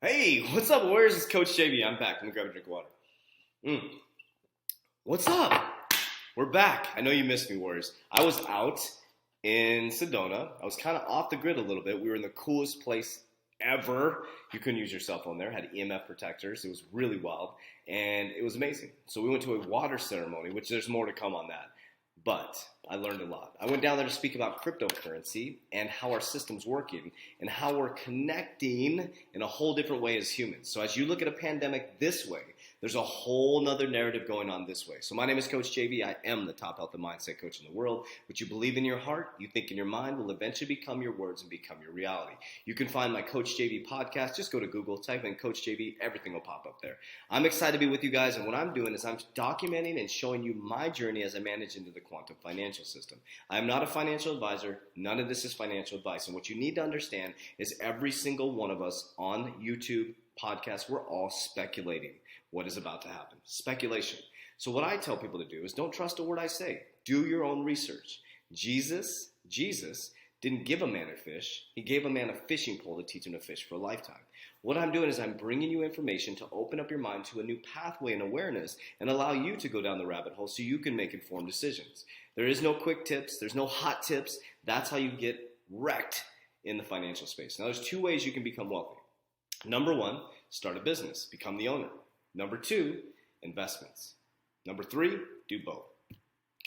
Hey, what's up, Warriors? It's Coach JB. I'm back. Let me grab a drink of water. What's up? We're back. I know you missed me, Warriors. I was out in Sedona. I was kind of off the grid a little bit. We were in the coolest place ever. You couldn't use your cell phone there. Had EMF protectors. It was really wild, and it was amazing. So we went to a water ceremony, which there's more to come on that. But I learned a lot. I went down there to speak about cryptocurrency and how our system's working and how we're connecting in a whole different way as humans. So as you look at a pandemic this way, there's a whole nother narrative going on this way. So my name is Coach JB. I am the top health and mindset coach in the world. What you believe in your heart, you think in your mind, will eventually become your words and become your reality. You can find my Coach JB podcast. Just go to Google, type in Coach JB. Everything will pop up there. I'm excited to be with you guys. And what I'm doing is I'm documenting and showing you my journey as I manage into the quantum financial system. I am not a financial advisor. None of this is financial advice. And what you need to understand is every single one of us on YouTube, podcasts, we're all speculating what is about to happen. Speculation. So what I tell people to do is don't trust a word I say. Do your own research. Jesus didn't give a man a fish. He gave a man a fishing pole to teach him to fish for a lifetime. What I'm doing is I'm bringing you information to open up your mind to a new pathway and awareness and allow you to go down the rabbit hole so you can make informed decisions. There is no quick tips. There's no hot tips. That's how you get wrecked in the financial space. Now, there's two ways you can become wealthy. Number one, start a business. Become the owner. Number two, investments. Number three, do both.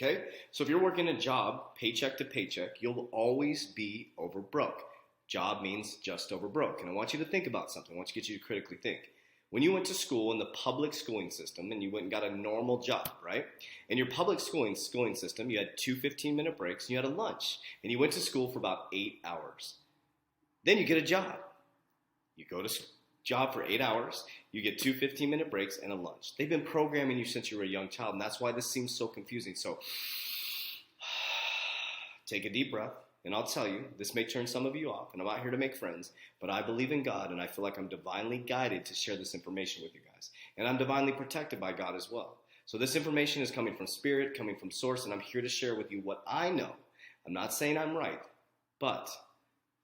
Okay? So if you're working a job, paycheck to paycheck, you'll always be over broke. Job means just over broke. And I want you to think about something. I want to get you to critically think. When you went to school in the public schooling system and you went and got a normal job, right? In your public schooling system, you had two 15-minute breaks and you had a lunch. And you went to school for about 8 hours. Then you get a job. You go to job for 8 hours, you get two 15-minute breaks and a lunch. They've been programming you since you were a young child, and that's why this seems so confusing. So take a deep breath, and I'll tell you, this may turn some of you off, and I'm not here to make friends, but I believe in God, and I feel like I'm divinely guided to share this information with you guys. And I'm divinely protected by God as well. So this information is coming from Spirit, coming from Source, and I'm here to share with you what I know. I'm not saying I'm right, but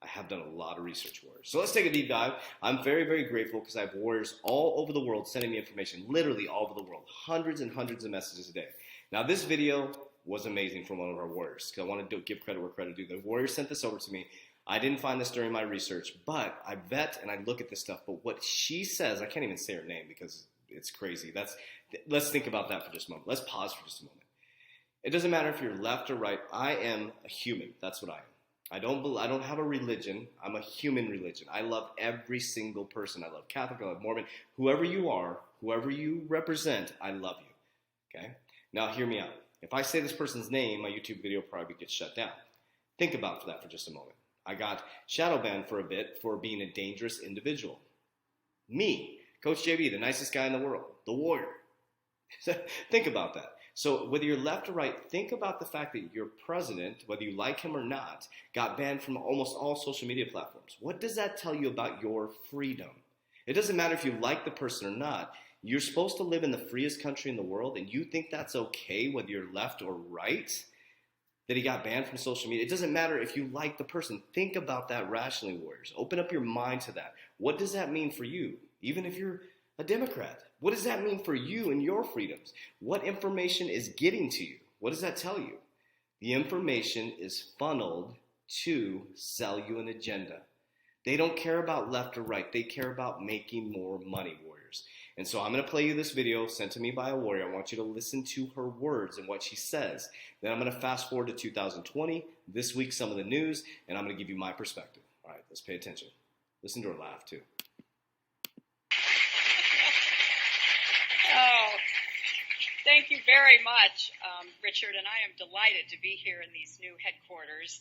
I have done a lot of research, Warriors. So let's take a deep dive. I'm very, very grateful because I have Warriors all over the world sending me information, literally all over the world, hundreds and hundreds of messages a day. Now, this video was amazing from one of our Warriors because I want to give credit where credit due. The Warrior sent this over to me. I didn't find this during my research, but I vet and I look at this stuff. But what she says, I can't even say her name because it's crazy. Let's think about that for just a moment. Let's pause for just a moment. It doesn't matter if you're left or right. I am a human. That's what I am. I don't have a religion. I'm a human religion. I love every single person. I love Catholic, I love Mormon. Whoever you are, whoever you represent, I love you. Okay? Now hear me out. If I say this person's name, my YouTube video probably gets shut down. Think about that for just a moment. I got shadow banned for a bit for being a dangerous individual. Me, Coach JB, the nicest guy in the world, the warrior. Think about that. So whether you're left or right, think about the fact that your president, whether you like him or not, got banned from almost all social media platforms. What does that tell you about your freedom? It doesn't matter if you like the person or not. You're supposed to live in the freest country in the world, and you think that's okay whether you're left or right, that he got banned from social media. It doesn't matter if you like the person. Think about that rationally, Warriors. Open up your mind to that. What does that mean for you? Even if you're a Democrat, what does that mean for you and your freedoms? What information is getting to you? What does that tell you? The information is funneled to sell you an agenda. They don't care about left or right. They care about making more money, Warriors. And so I'm going to play you this video sent to me by a warrior. I want you to listen to her words and what she says. Then I'm going to fast forward to 2020, this week some of the news, and I'm going to give you my perspective. All right, let's pay attention. Listen to her laugh, too. Thank you very much, Richard, and I am delighted to be here in these new headquarters.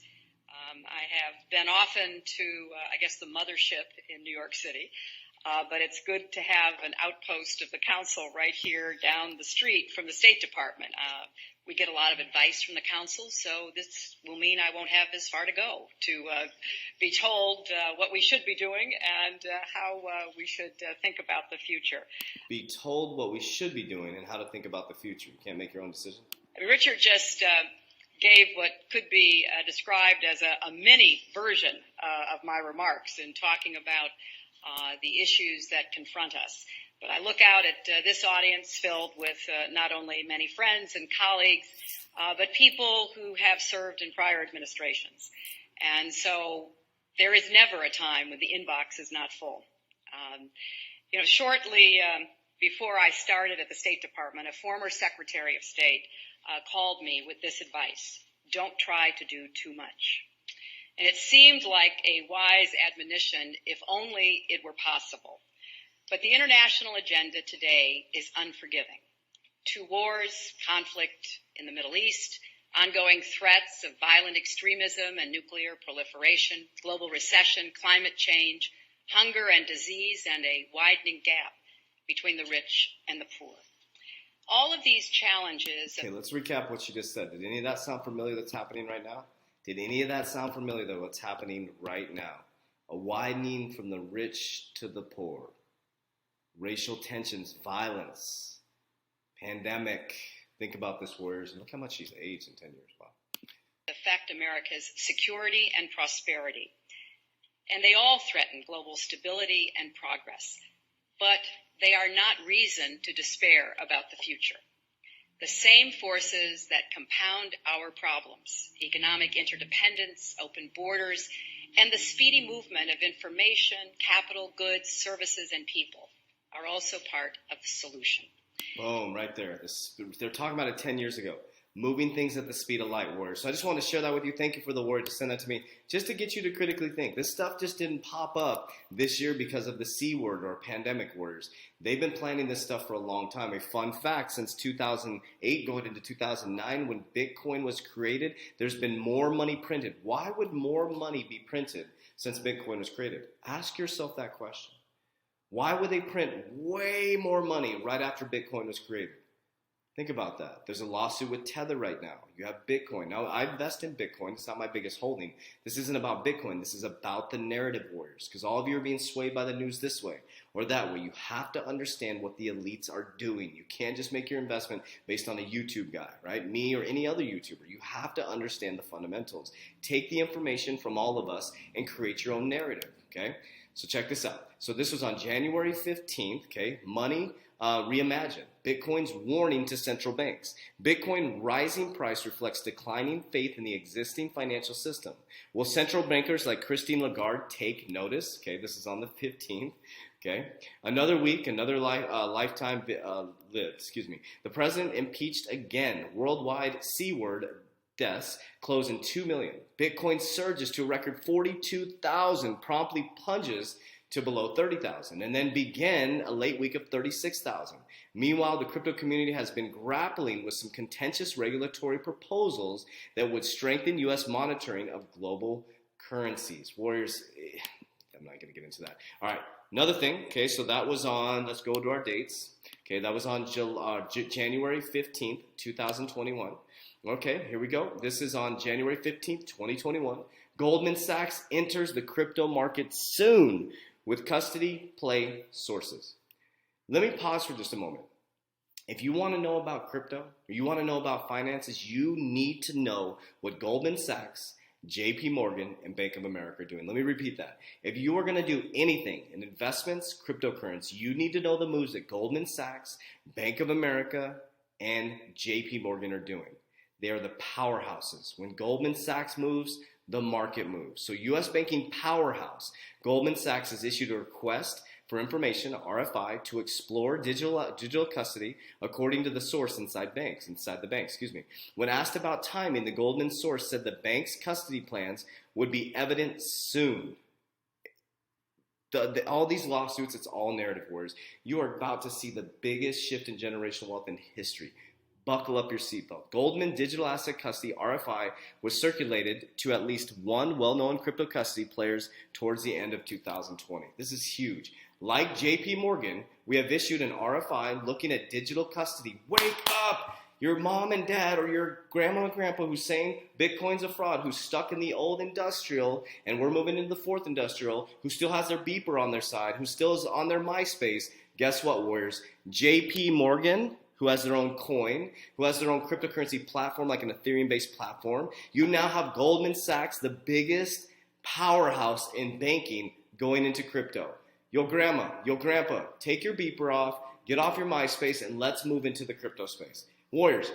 I have been often to, the mothership in New York City, but it's good to have an outpost of the council right here down the street from the State Department. We get a lot of advice from the council, so this will mean I won't have as far to go to be told what we should be doing and how we should think about the future. Be told what we should be doing and how to think about the future. You can't make your own decision? Richard just gave what could be described as a mini version of my remarks in talking about the issues that confront us. But I look out at this audience filled with not only many friends and colleagues, but people who have served in prior administrations. And so there is never a time when the inbox is not full. Shortly before I started at the State Department, a former Secretary of State called me with this advice: don't try to do too much. And it seemed like a wise admonition if only it were possible. But the international agenda today is unforgiving. 2 wars, conflict in the Middle East, ongoing threats of violent extremism and nuclear proliferation, global recession, climate change, hunger and disease, and a widening gap between the rich and the poor. All of these challenges... Okay, let's recap what you just said. Did any of that sound familiar that's happening right now? Did any of that sound familiar to what's happening right now? A widening from the rich to the poor. Racial tensions, violence, pandemic. Think about this, warriors. Look how much she's aged in 10 years. Wow. Affect America's security and prosperity. And they all threaten global stability and progress. But they are not reason to despair about the future. The same forces that compound our problems, economic interdependence, open borders, and the speedy movement of information, capital, goods, services, and people, are also part of the solution. Boom, right there. They're talking about it 10 years ago. Moving things at the speed of light, warriors. So I just want to share that with you. Thank you for the word to send that to me, just to get you to critically think. This stuff just didn't pop up this year because of the C word or pandemic, warriors. They've been planning this stuff for a long time. A fun fact, since 2008 going into 2009 when Bitcoin was created, there's been more money printed. Why would more money be printed since Bitcoin was created? Ask yourself that question. Why would they print way more money right after Bitcoin was created? Think about that. There's a lawsuit with Tether right now. You have Bitcoin. Now, I invest in Bitcoin. It's not my biggest holding. This isn't about Bitcoin. This is about the narrative, warriors, because all of you are being swayed by the news this way or that way. You have to understand what the elites are doing. You can't just make your investment based on a YouTube guy, right? Me or any other YouTuber. You have to understand the fundamentals. Take the information from all of us and create your own narrative, okay? So check this out. So this was on January 15th, okay? Money Reimagined. Bitcoin's warning to central banks. Bitcoin rising price reflects declining faith in the existing financial system. Will central bankers like Christine Lagarde take notice? Okay, this is on the 15th. Okay, another week, another lifetime lived. Excuse me. The president impeached again. Worldwide C-word deaths closing 2 million. Bitcoin surges to a record 42,000, promptly plunges to below 30,000, and then began a late week of 36,000. Meanwhile, the crypto community has been grappling with some contentious regulatory proposals that would strengthen U.S. monitoring of global currencies. Warriors, I'm not going to get into that. All right, another thing, okay, so that was on, let's go to our dates. Okay, that was on January 15th, 2021. Okay, here we go. This is on January 15th, 2021. Goldman Sachs enters the crypto market soon with custody play sources. Let me pause for just a moment. If you want to know about crypto, or you want to know about finances, you need to know what Goldman Sachs, JP Morgan, and Bank of America are doing. Let me repeat that. If you are going to do anything in investments, cryptocurrency, you need to know the moves that Goldman Sachs, Bank of America, and JP Morgan are doing. They are the powerhouses. When Goldman Sachs moves, the market moves. So U.S. banking powerhouse, Goldman Sachs has issued a request for information, RFI, to explore digital custody according to the source inside the bank. When asked about timing, the Goldman source said the bank's custody plans would be evident soon. All these lawsuits, it's all narrative wars. You are about to see the biggest shift in generational wealth in history. Buckle up your seatbelt. Goldman Digital Asset Custody, RFI, was circulated to at least one well-known crypto custody players towards the end of 2020. This is huge. Like JP Morgan, we have issued an RFI looking at digital custody. Wake up! Your mom and dad or your grandma and grandpa who's saying Bitcoin's a fraud, who's stuck in the old industrial and we're moving into the fourth industrial, who still has their beeper on their side, who still is on their MySpace. Guess what, warriors? JP Morgan, who has their own coin, who has their own cryptocurrency platform like an Ethereum-based platform. You now have Goldman Sachs, the biggest powerhouse in banking, going into crypto. Yo grandma, yo grandpa, take your beeper off, get off your MySpace, and let's move into the crypto space. Warriors,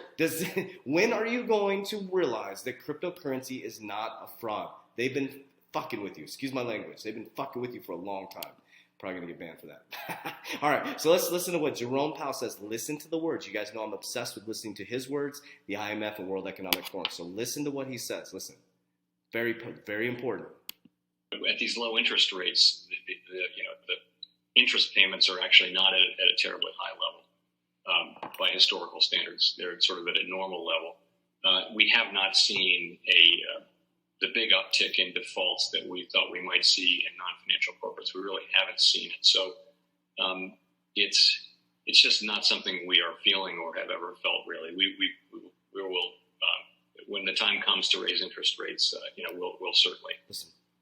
when are you going to realize that cryptocurrency is not a fraud? They've been fucking with you. Excuse my language. They've been fucking with you for a long time. Probably going to get banned for that. All right, so let's listen to what Jerome Powell says. Listen to the words. You guys know I'm obsessed with listening to his words, the IMF and World Economic Forum. So listen to what he says. Listen. Very, very important. At these low interest rates, the interest payments are actually not at a terribly high level by historical standards. They're sort of at a normal level. We have not seen the big uptick in defaults that we thought we might see in non-financial corporates. We really haven't seen it. So it's just not something we are feeling or have ever felt, really. We will, when the time comes to raise interest rates, we'll certainly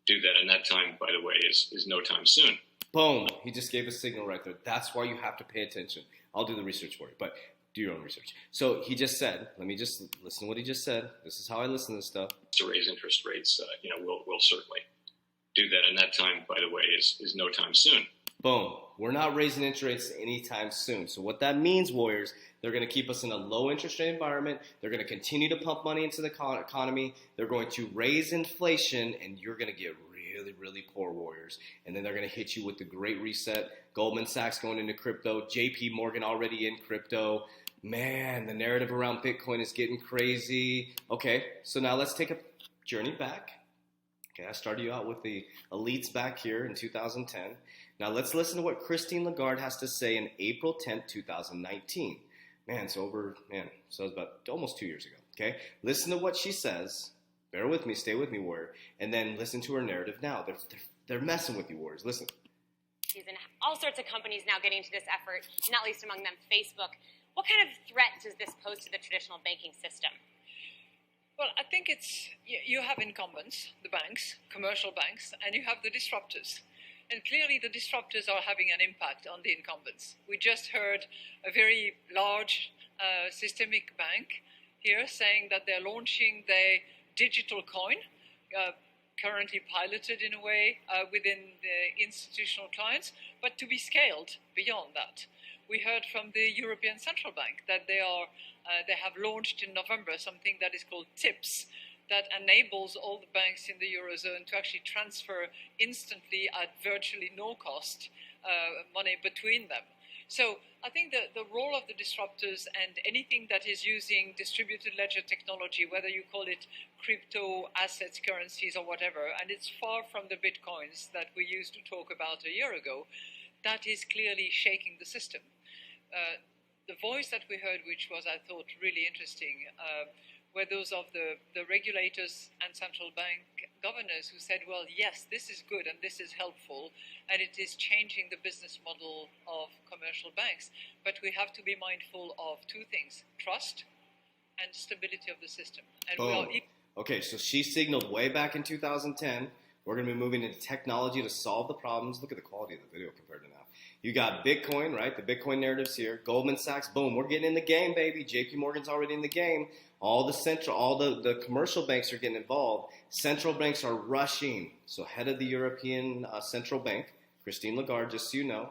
do that. And that time, by the way, is no time soon. Boom. He just gave a signal right there. That's why you have to pay attention. I'll do the research for you, but do your own research. So he just said, let me just listen to what he just said. This is how I listen to this stuff. To raise interest rates, we'll certainly do that. And that time, by the way, is no time soon. Boom. We're not raising interest rates anytime soon. So what that means, Warriors, they're going to keep us in a low interest rate environment. They're going to continue to pump money into the economy. They're going to raise inflation, and you're going to get really, really poor, Warriors. And then they're going to hit you with the Great Reset. Goldman Sachs going into crypto. JP Morgan already in crypto. Man, the narrative around Bitcoin is getting crazy. Okay, so now let's take a journey back. Okay, I started you out with the elites back here in 2010. Now let's listen to what Christine Lagarde has to say in April 10th, 2019. So it's about almost 2 years ago. Okay, listen to what she says. Bear with me, stay with me, Warrior, and then listen to her narrative now. They're messing with you, Warriors. Listen. And all sorts of companies now getting into this effort, not least among them Facebook. What kind of threat does this pose to the traditional banking system? Well, I think you have incumbents, the banks, commercial banks, and you have the disruptors. And clearly the disruptors are having an impact on the incumbents. We just heard a very large systemic bank here saying that they're launching their digital coin, currently piloted in a way within the institutional clients, but to be scaled beyond that. We heard from the European Central Bank that they have launched in November something that is called TIPS, that enables all the banks in the Eurozone to actually transfer instantly at virtually no cost money between them. So I think the role of the disruptors and anything that is using distributed ledger technology, whether you call it crypto assets, currencies, or whatever, and it's far from the bitcoins that we used to talk about a year ago, that is clearly shaking the system. The voice that we heard, which was, I thought, really interesting, were those of the regulators and central bank governors who said, well, yes, this is good and this is helpful, and it is changing the business model of commercial banks. But we have to be mindful of two things: trust and stability of the system. And Okay, so she signaled way back in 2010, we're going to be moving into technology to solve the problems. Look at the quality of the video compared to now. You got Bitcoin, right? The Bitcoin narrative's here. Goldman Sachs, boom, we're getting in the game, baby. JP Morgan's already in the game. All the commercial banks are getting involved. Central banks are rushing. So head of the European Central Bank, Christine Lagarde, just so you know,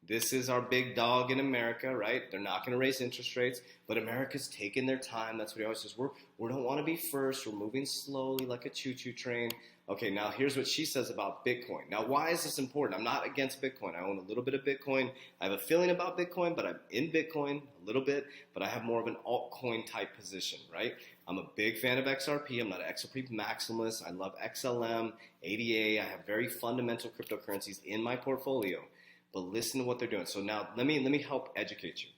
this is our big dog in America, right? They're not going to raise interest rates, but America's taking their time. That's what he always says. We don't want to be first. We're moving slowly like a choo-choo train. Okay, now here's what she says about Bitcoin. Now, why is this important? I'm not against Bitcoin. I own a little bit of Bitcoin. I have a feeling about Bitcoin, but I'm in Bitcoin a little bit, but I have more of an altcoin type position, right? I'm a big fan of XRP. I'm not an XRP maximalist. I love XLM, ADA. I have very fundamental cryptocurrencies in my portfolio, but listen to what they're doing. So now let me help educate you.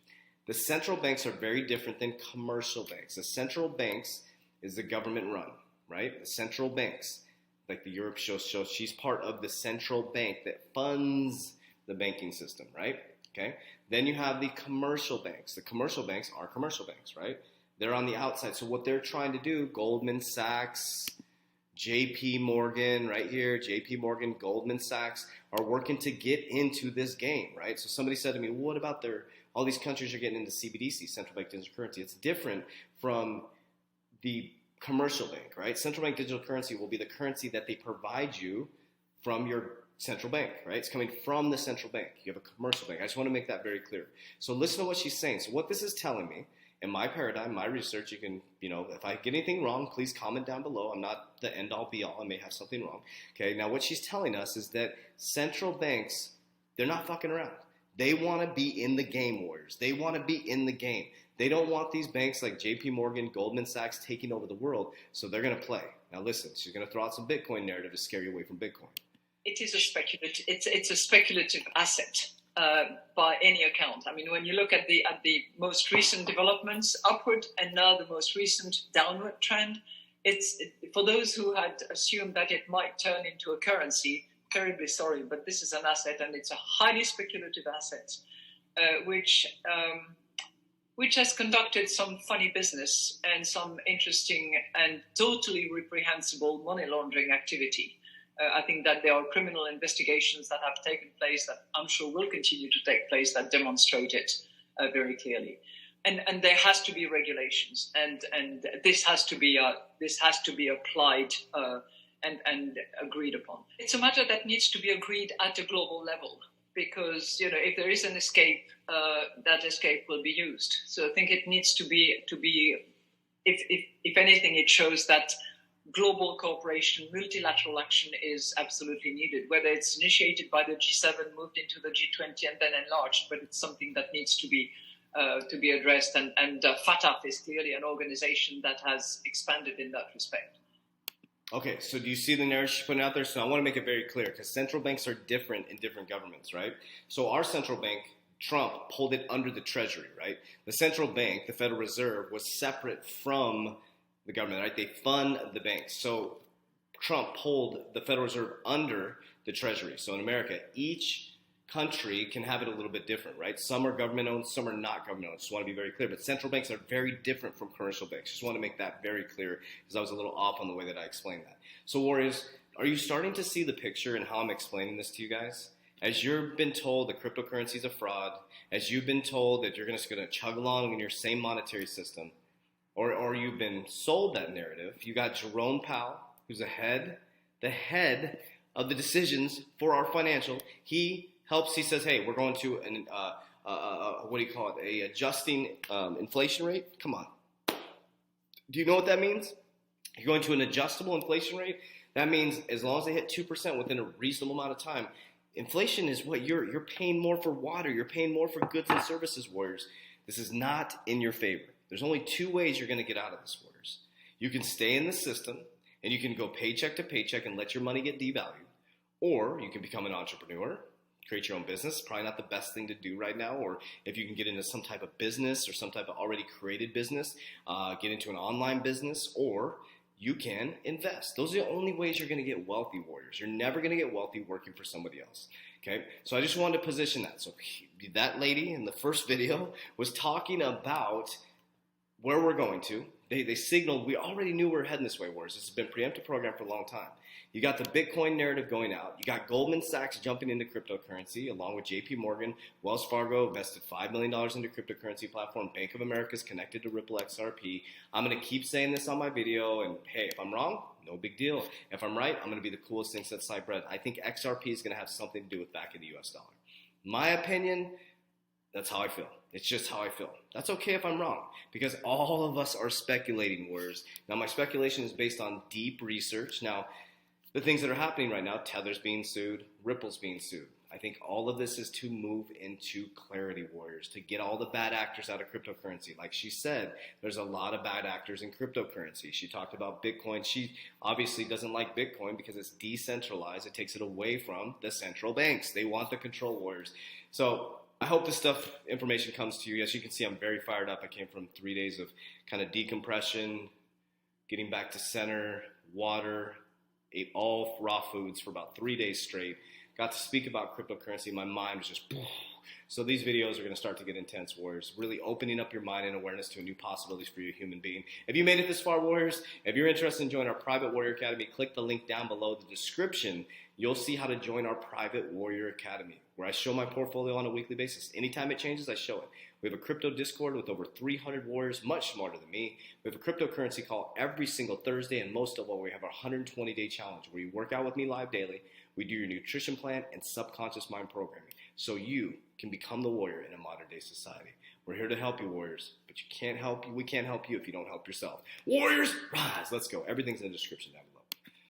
The central banks are very different than commercial banks. The central banks is the government run, right? The central banks. Like the Europe shows, she's part of the central bank that funds the banking system, right? Okay. Then you have the commercial banks. The commercial banks are commercial banks, right? They're on the outside. So what they're trying to do, Goldman Sachs, JP Morgan, right here, JP Morgan, Goldman Sachs are working to get into this game, right? So somebody said to me, well, what about all these countries are getting into CBDC, central bank digital currency? It's different from the commercial bank, right? Central bank digital currency will be the currency that they provide you from your central bank, right? It's coming from the central bank. You have a commercial bank. I just want to make that very clear. So listen to what she's saying. So what this is telling me, in my paradigm, my research, you can, if I get anything wrong, please comment down below. I'm not the end-all, be-all. I may have something wrong. Okay, now what she's telling us is that central banks, they're not fucking around. They want to be in the game, Warriors. They want to be in the game. They don't want these banks like JP Morgan, Goldman Sachs taking over the world, so they're going to play. Now listen, she's going to throw out some Bitcoin narrative to scare you away from Bitcoin. It is a speculative. It's a speculative asset by any account. I mean, when you look at the most recent developments upward and now the most recent downward trend, for those who had assumed that it might turn into a currency. Terribly sorry, but this is an asset, and it's a highly speculative asset, which has conducted some funny business and some interesting and totally reprehensible money laundering activity. I think that there are criminal investigations that have taken place that I'm sure will continue to take place that demonstrate it very clearly. And there has to be regulations, and this has to be applied and agreed upon. It's a matter that needs to be agreed at a global level, because if there is an escape, that escape will be used. So I think it needs to be if anything, it shows that global cooperation, multilateral action is absolutely needed, whether it's initiated by the G7, moved into the G20, and then enlarged, but it's something that needs to be addressed. And FATF is clearly an organization that has expanded in that respect. Okay, so do you see the narrative she's putting out there? So I want to make it very clear, because central banks are different in different governments, right? So our central bank, Trump, pulled it under the Treasury, right? The central bank, the Federal Reserve, was separate from the government, right? They fund the banks. So Trump pulled the Federal Reserve under the Treasury. So in America, each country can have it a little bit different, right? Some are government owned, some are not government owned. Just want to be very clear. But central banks are very different from commercial banks. Just want to make that very clear, because I was a little off on the way that I explained that. So Warriors, are you starting to see the picture and how I'm explaining this to you guys? As you've been told that cryptocurrency is a fraud, as you've been told that you're just going to chug along in your same monetary system, or you've been sold that narrative, you got Jerome Powell, who's the head of the decisions for our financial. He says, hey, we're going to an adjusting inflation rate. Come on. Do you know what that means? You're going to an adjustable inflation rate. That means as long as they hit 2% within a reasonable amount of time, inflation is what you're paying more for water. You're paying more for goods and services, Warriors. This is not in your favor. There's only two ways you're going to get out of this, Warriors. You can stay in the system and you can go paycheck to paycheck and let your money get devalued. Or you can become an entrepreneur, create your own business. Probably not the best thing to do right now. Or if you can get into some type of business or some type of already created business, get into an online business, or you can invest. Those are the only ways you're going to get wealthy, Warriors. You're never going to get wealthy working for somebody else. Okay, so I just wanted to position that. So that lady in the first video was talking about where we're going to. They signaled, we already knew we were heading this way, Warriors. This has been a preemptive program for a long time. You got the Bitcoin narrative going out. You got Goldman Sachs jumping into cryptocurrency, along with JP Morgan. Wells Fargo invested $5 million into cryptocurrency platform. Bank of America is connected to Ripple XRP. I'm going to keep saying this on my video, and hey, if I'm wrong, no big deal. If I'm right, I'm going to be the coolest thing since sliced bread. I think XRP is going to have something to do with backing the US dollar. My opinion, that's how I feel. It's just how I feel. That's okay if I'm wrong, because all of us are speculating, Warriors. Now, my speculation is based on deep research. Now, the things that are happening right now, Tether's being sued, Ripple's being sued. I think all of this is to move into clarity, Warriors, to get all the bad actors out of cryptocurrency. Like she said, there's a lot of bad actors in cryptocurrency. She talked about Bitcoin. She obviously doesn't like Bitcoin because it's decentralized. It takes it away from the central banks. They want the control, Warriors. So I hope this information comes to you. As you can see, I'm very fired up. I came from 3 days of kind of decompression, getting back to center, water, ate all raw foods for about 3 days straight. Got to speak about cryptocurrency. My mind was just... So these videos are going to start to get intense, Warriors. Really opening up your mind and awareness to new possibilities for your human being. If you made it this far, Warriors, if you're interested in joining our private Warrior Academy, click the link down below the description. You'll see how to join our private Warrior Academy, where I show my portfolio on a weekly basis. Anytime it changes, I show it. We have a crypto Discord with over 300 warriors, much smarter than me. We have a cryptocurrency call every single Thursday, and most of all, we have our 120-day challenge, where you work out with me live daily. We do your nutrition plan and subconscious mind programming so you can become the warrior in a modern day society. We're here to help you, warriors, but we can't help you if you don't help yourself. Warriors, rise. Let's go. Everything's in the description down below.